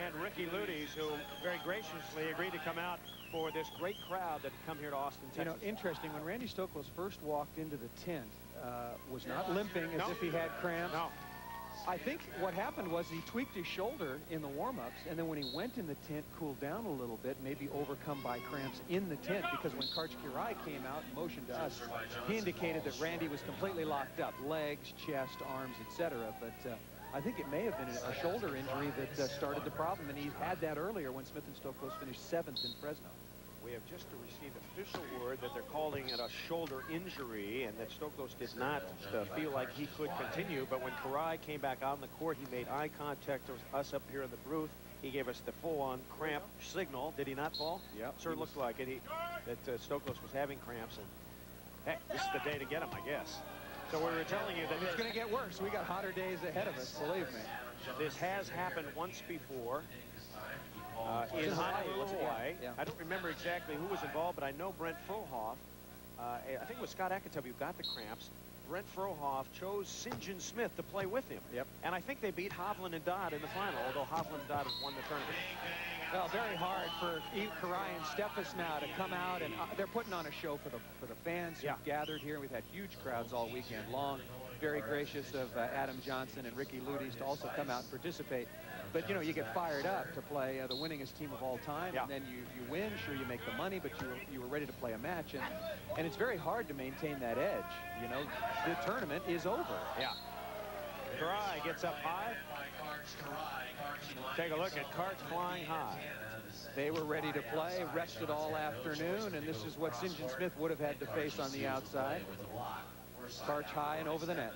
and Ricky Luyties, who very graciously agreed to come out for this great crowd that had come here to Austin, Texas. You know, interesting, when Randy Stoklos first walked into the tent, was not limping as if he had cramps. No. I think what happened was he tweaked his shoulder in the warm-ups, and then when he went in the tent, cooled down a little bit, maybe overcome by cramps in the tent, because when Karch Kirai came out and motioned to us, he indicated that Randy was completely locked up, legs, chest, arms, etc. But I think it may have been a shoulder injury that started the problem, and he had that earlier when Smith and Stoklos finished 7th in Fresno. We have just received official word that they're calling it a shoulder injury and that Stoklos did not feel like he could continue. But when Kirai came back out on the court, he made eye contact with us up here in the booth. He gave us the full-on cramp signal. Did he not, Paul? Yeah. Sure looked like it. That Stoklos was having cramps. And heck, this is the day to get him, I guess. So we were telling you that it's going to get worse. We got hotter days ahead of us, believe me. This has happened once before. In Honolulu, Hawaii. Yeah. I don't remember exactly who was involved, but I know Brent Frohoff, I think it was Scott Akatub who got the cramps. Brent Frohoff chose St. John Smith to play with him. Yep. And I think they beat Hovland and Dodd in the final, although Hovland and Dodd has won the tournament. Well, very hard for Kirai and Steffes now to come out, and they're putting on a show for the fans who've gathered here. We've had huge crowds all weekend long. Very gracious of Adam Johnson and Ricky Luyties to also come out and participate. But, you know, you get fired up to play the winningest team of all time, and then you win. Sure, you make the money, but you were ready to play a match, and it's very hard to maintain that edge. You know, the tournament is over. Yeah. Kirai gets up high. Take a look at Karch flying high. They were ready to play, rested all afternoon, and this is what St. John Smith would have had to face on the outside. Karch high and over the net.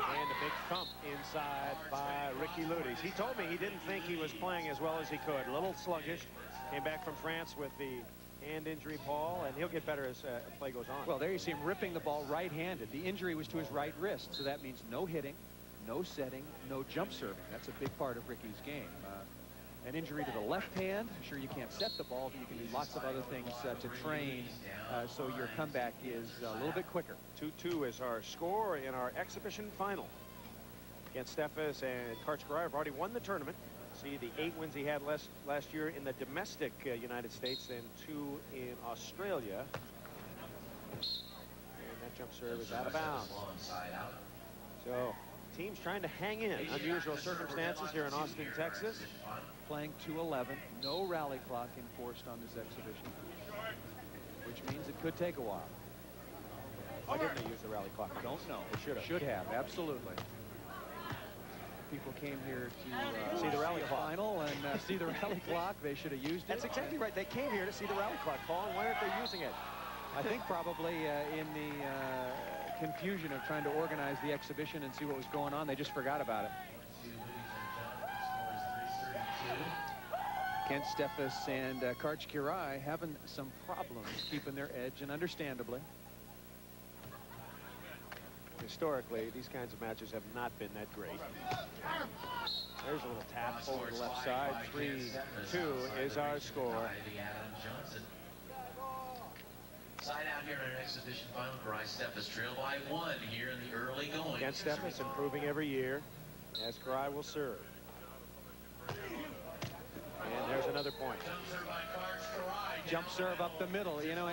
And a big thump inside by Ricky Luyties. He told me he didn't think he was playing as well as he could. A little sluggish. Came back from France with the hand injury, Paul, and he'll get better as play goes on. Well, there you see him ripping the ball right-handed. The injury was to his right wrist, so that means no hitting, no setting, no jump serving. That's a big part of Ricky's game. An injury to the left hand. Sure, you can't set the ball, but you can do lots of other things to train so your comeback is a little bit quicker. 2-2 is our score in our exhibition final. Against Steffes and Karch Kirai have already won the tournament. See the 8 wins he had last year in the domestic United States and 2 in Australia. And that jump serve is out of bounds. So teams trying to hang in. Unusual circumstances here in Austin, Texas. Playing 2-11, no rally clock enforced on this exhibition, which means it could take a while. Why didn't they use the rally clock? I don't know. They should have. Should have, absolutely. People came here to see the rally clock final and see the rally clock. They should have used it. That's exactly right. They came here to see the rally clock, Paul, and why aren't they using it? I think probably in the confusion of trying to organize the exhibition and see what was going on, they just forgot about it. Kent Steffes and Karch Kirai having some problems keeping their edge, and understandably. Historically, these kinds of matches have not been that great. There's a little tap over the left side. 3-2 is our score. Side out here in an exhibition final. Kirai Steffes trail by 1 here in the early going. Kent Steffes improving every year as Kirai will serve. And there's another point. Jump serve up the middle. You know,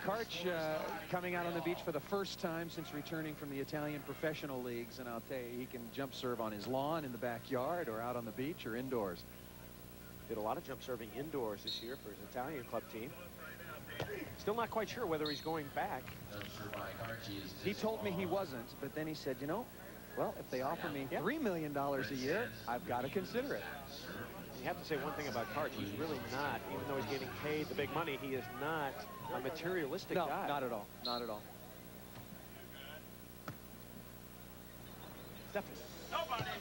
Karch coming out on the beach for the first time since returning from the Italian professional leagues, and I'll tell you, he can jump serve on his lawn, in the backyard, or out on the beach, or indoors. Did a lot of jump serving indoors this year for his Italian club team. Still not quite sure whether he's going back. He told me he wasn't, but then he said, you know, well, if they offer me $3 million a year, I've got to consider it. You have to say one thing about Karch. He's really not, even though he's getting paid the big money, he is not a materialistic guy. No, not at all. Not at all. Steffes.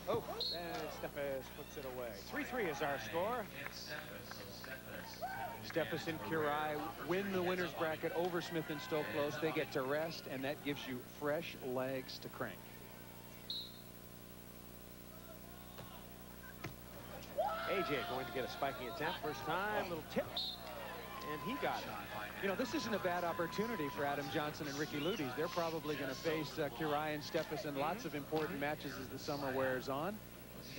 Oh, and Steffes puts it away. 3-3 is our score. Steffes and Kirai win the winner's bracket over Smith and Stoklos. They get to rest, and that gives you fresh legs to crank. AJ going to get a spiking attempt. First time, little tip. and he got it. You know, this isn't a bad opportunity for Adam Johnson and Ricky Luyties. They're probably going to face Kirai and Steffes in lots of important matches as the summer wears on.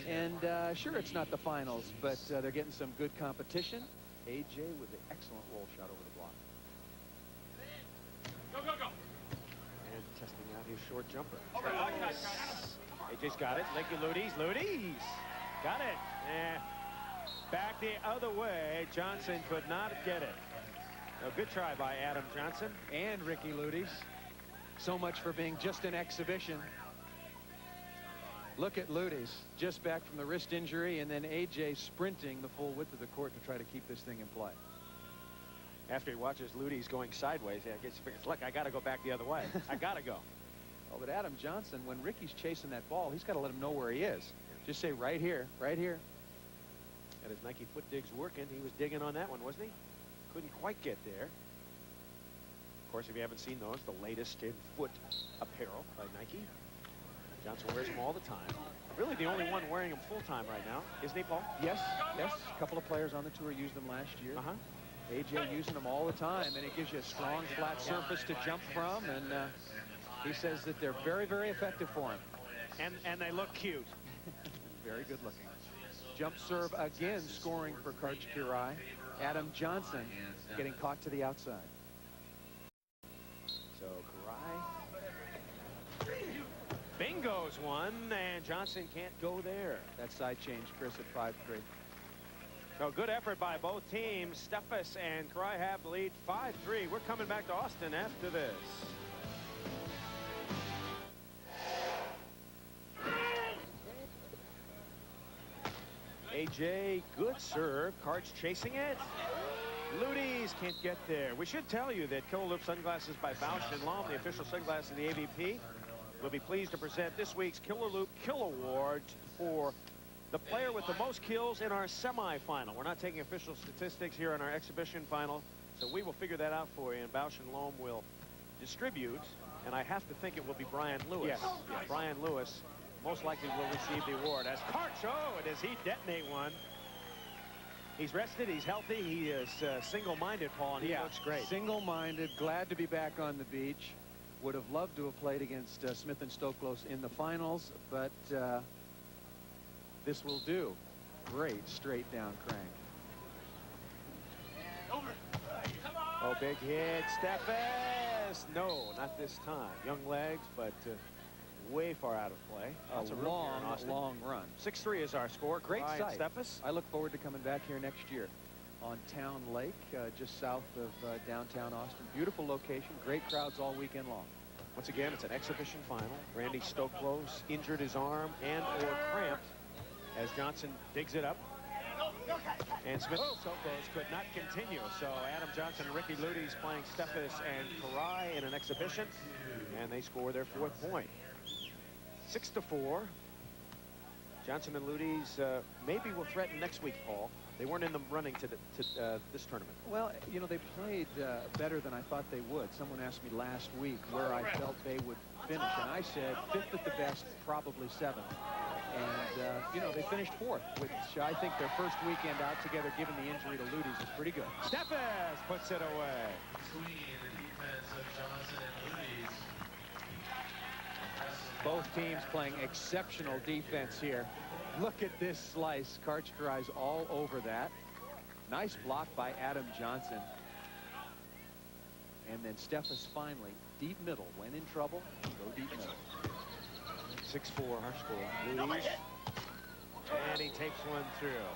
And sure, it's not the finals, but they're getting some good competition. AJ with an excellent roll shot over the block. And testing out his short jumper. AJ's got it. Ricky Luyties. Got it. Back the other way. Johnson could not get it. A good try by Adam Johnson. And Ricky Luyties. So much for being just an exhibition. Look at Luyties, just back from the wrist injury, and then AJ sprinting the full width of the court to try to keep this thing in play. After he watches Luyties going sideways, I guess he figures, look, I got to go back the other way. I got to go. Oh, but Adam Johnson, when Ricky's chasing that ball, he's got to let him know where he is. Just say, right here, right here. Got his Nike foot digs working. He was digging on that one, wasn't he? Couldn't quite get there. Of course, if you haven't seen those, the latest in foot apparel by Nike. Johnson wears them all the time. Really the only one wearing them full-time right now, isn't he, Paul? Yes, yes. A couple of players on the tour used them last year. AJ using them all the time, and it gives you a strong, flat surface to jump from, and he says that they're very, very effective for him. And they look cute. Very good looking. Jump serve again, scoring for Karch Kirai. Adam Johnson getting caught to the outside. So Kirai bingo's one, and Johnson can't go there. That side change, Chris, at 5-3. So good effort by both teams. Steffes and Kirai have the lead 5-3. We're coming back to Austin after this. AJ, good serve. Karch chasing it. Luyties can't get there. We should tell you that Killer Loop Sunglasses by Bausch & Lomb, the official sunglasses of the AVP, will be pleased to present this week's Killer Loop Kill Award for the player with the most kills in our semifinal. We're not taking official statistics here in our exhibition final, so we will figure that out for you, and Bausch & Lomb will distribute, and I have to think it will be Brian Lewis. Yes. Yeah, Brian Lewis most likely will receive the award. As Karch, does he detonate one? He's rested, he's healthy, he is single-minded, Paul, and he looks great. Single-minded, glad to be back on the beach. Would have loved to have played against Smith and Stoklos in the finals, but this will do. Great straight down crank. Oh, big hit, Steffes. No, not this time. Young legs, but way far out of play. That's a long run. 6-3 is our score. Great sight. Steffes. I look forward to coming back here next year on Town Lake, just south of downtown Austin. Beautiful location, great crowds all weekend long. Once again, it's an exhibition final. Randy Stoklos injured his arm and or cramped as Johnson digs it up. And Smith and Stoklos could not continue. So Adam Johnson and Ricky Luyties playing Steffes and Kirai in an exhibition, and they score their 4th point. 6-4. Johnson and Luyties maybe will threaten next week, Paul. They weren't in the running to this tournament. Well, you know, they played better than I thought they would. Someone asked me last week where I felt they would finish, and I said 5th at the best, probably 7th. And, you know, they finished 4th, which I think their first weekend out together, given the injury to Luyties, is pretty good. Steffes puts it away. Between the defense of Johnson and Luyties. Both teams playing exceptional defense here. Look at this slice. Karch Kirai's all over that. Nice block by Adam Johnson. And then Steffes finally, deep middle. When in trouble, go deep middle. 6-4 our score. Luyties. And he takes one through.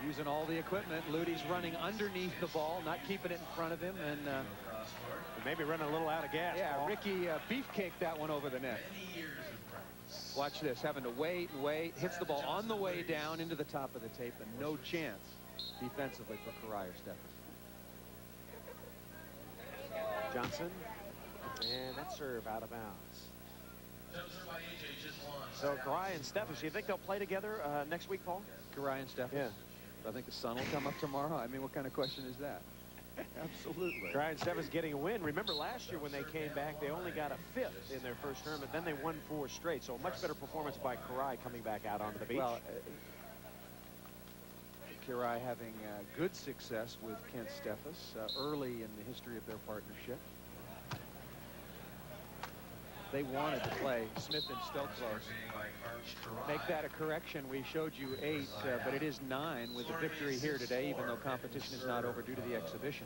Using all the equipment. Luyties running underneath the ball, not keeping it in front of him, and maybe running a little out of gas. Yeah, Paul. Ricky beefcaked that one over the net. Watch this, having to wait and wait. Hits the ball on the way down into the top of the tape, and no chance defensively for Kirai or Steffes. Johnson, and that serve out of bounds. So Kirai and Steffes, you think they'll play together next week, Paul? Kirai and Steffes? Yeah. I think the sun will come up tomorrow. I mean, what kind of question is that? Absolutely. Kirai and Steffes getting a win. Remember last year when they came back, they only got a 5th in their first tournament. Then they won 4 straight. So a much better performance by Kirai coming back out onto the beach. Well, Kirai having good success with Kent Steffes early in the history of their partnership. They wanted to play Smith and Stoklos. Make that a correction. We showed you 8, but it is 9 with the victory here today, even though competition is not over due to the exhibition.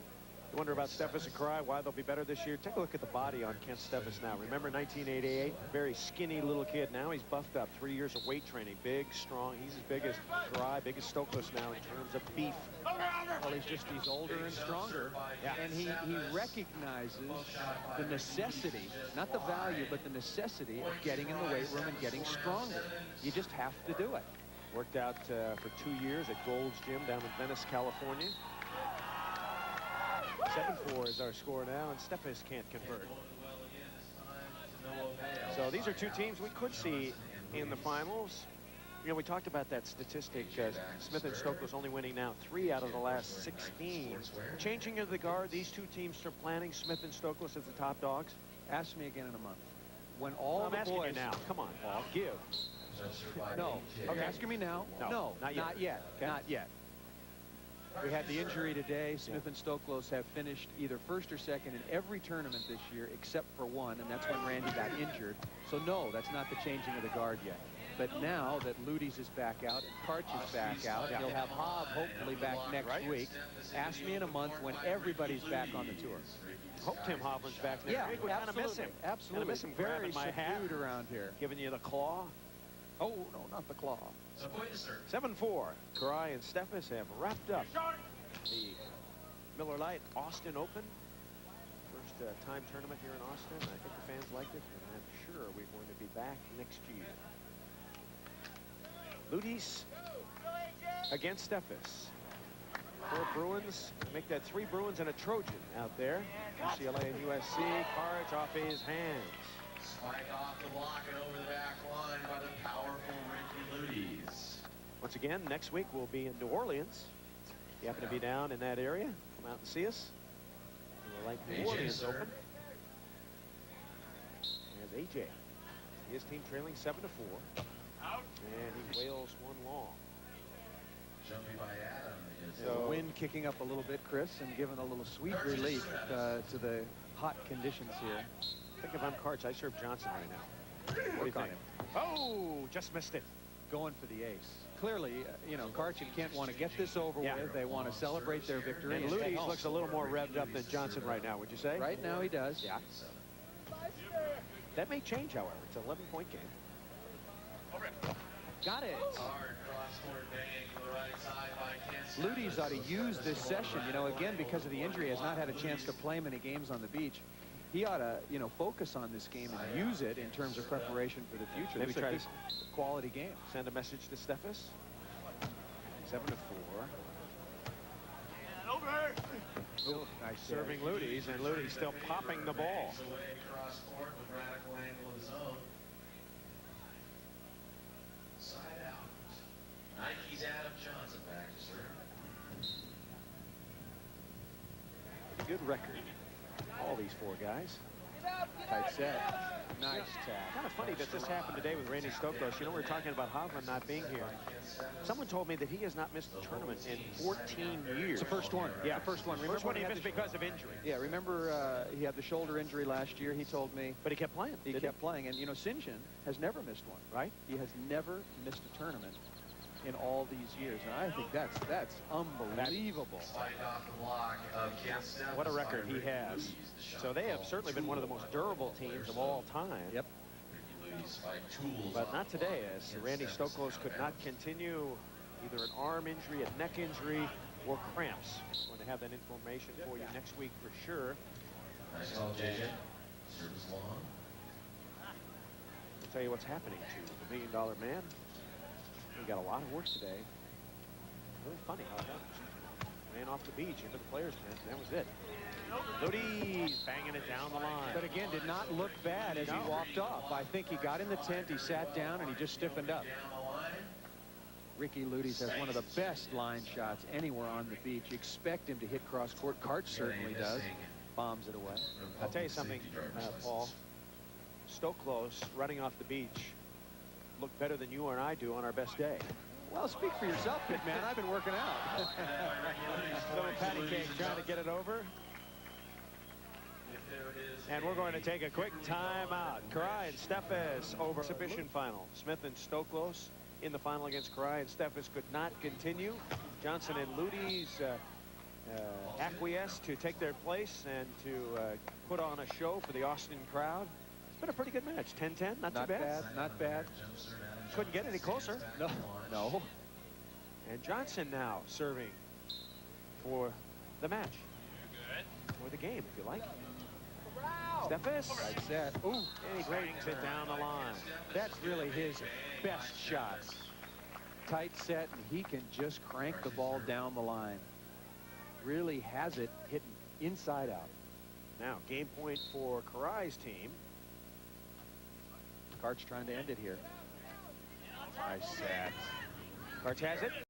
You wonder about Steffes and Kirai, why they'll be better this year. Take a look at the body on Kent Steffes now. Remember 1988? Very skinny little kid. Now he's buffed up. 3 years of weight training. Big, strong. He's as big as Kirai, big as Stoklos now in terms of beef. Well, he's older and stronger. Yeah. And he recognizes the necessity, not the value, but the necessity of getting in the weight room and getting stronger. You just have to do it. Worked out for 2 years at Gold's Gym down in Venice, California. 7-4 is our score now, and Steffes can't convert. So these are two teams we could see in the finals. You know, we talked about that statistic. Smith and Stoklos only winning now 3 out of the last 16. Changing of the guard, these two teams are planning Smith and Stoklos as the top dogs. Ask me again in a month. When all I'm the asking boys... you now. Come on, Paul. Give. No. Okay. You're asking me now? No, not yet. Not yet. Okay. Not yet. We had the injury today. Smith and Stoklos have finished either first or second in every tournament this year except for one, and that's when Randy got injured. So no, that's not the changing of the guard yet. But now that Luyties is back out and Karch is back out, you'll have Hav hopefully back next week. Ask me in a month when everybody's back on the tour. Hope Tim Hovland's back next week. We kind of miss him. Absolutely. Kind of miss him. Very Grabbing my hat subdued around here. Giving you the claw. Oh, no, not the claw. 7-4. Kirai and Steffes have wrapped up the Miller Lite Austin Open. First time tournament here in Austin. I think the fans liked it, and I'm sure we're going to be back next year. Luyties against Steffes. 4 Bruins. Make that 3 Bruins and a Trojan out there. UCLA and USC. Karch off his hands. Spike off the block and over the back line by the powerful Ricky Luyties. Once again, next week we'll be in New Orleans. If you happen to be down in that area, come out and see us. We'll like New Orleans Open. There's AJ. His team trailing 7-4. And he wails one long. Jumping by Adam. So the wind kicking up a little bit, Chris, and giving a little sweet relief to the hot conditions here. I think if I'm Karch, I serve Johnson right now. What do you think? Oh, just missed it. Going for the ace. Clearly, you know, Karch and Kent want to get this over with. They want to celebrate their victory. And Luyties looks a little more revved up than Johnson right now, would you say? Right now he does. Yeah. That may change, however. It's an 11-point game. Got it. Hard cross-court bang to the right side by Kent. Luyties ought to use this session. You know, again, because of the injury, has not had a chance to play many games on the beach. He ought to, you know, focus on this game and use it in terms of preparation for the future. Maybe try to quality game. Send a message to Steffes. 7-4. Oh, nice Serving Luyties, and Luyties still popping the ball. Away cross court with radical angle of his own. Side out. Nike's Adam Johnson back to serve. Good record. All these 4 guys. Tight set. Nice tap. Kind of funny that this happened today with Randy Stoklos. You know, we were talking about Hovland not being here. Someone told me that he has not missed the tournament in 14 years. It's the first one. Yeah, the first one. Remember first one he had missed because of injury. Yeah, remember he had the shoulder injury last year. He told me. But he kept playing. He kept playing. And, you know, Sinjin has never missed one. Right? He has never missed a tournament in all these years. And I think that's unbelievable. Spike off the block of Kent Steffes. What a record he has. So they have certainly been one of the most durable teams of all time. Yep. But not today, as Randy Stoklos could not continue either an arm injury, a neck injury, or cramps. I'm going to have that information for you next week for sure. Nice call, JJ. Service long. I'll tell you what's happening to the $1 Million Man. He got a lot of work today. Really funny how that ran off the beach into the players' tent, and that was it. Luyties banging it down the line. But again, did not look bad as he walked off. I think he got in the tent, he sat down, and he just stiffened up. Ricky Luyties has one of the best line shots anywhere on the beach. You expect him to hit cross court. Karch certainly does. Bombs it away. I'll tell you something, Paul. Stoklos running off the beach look better than you and I do on our best day. Well, speak for yourself, big man. I've been working out. Little patty cake trying to get it over. And we're going to take a quick timeout. Karai and Steffes over exhibition final. Smith and Stoklos in the final against Karai, and Steffes could not continue. Johnson and Luyties acquiesced to take their place and to put on a show for the Austin crowd. It's been a pretty good match. 10-10, not too bad. Not bad. Couldn't get any closer. No. And Johnson now serving for the match. Or the game, if you like. Steffes. Right set. Ooh. And he brings it down the line. That's really his best shot. Tight set, and he can just crank the ball down the line. Really has it hitting inside out. Now, game point for Karai's team. Karch trying to end it here. Nice set. Karch has it.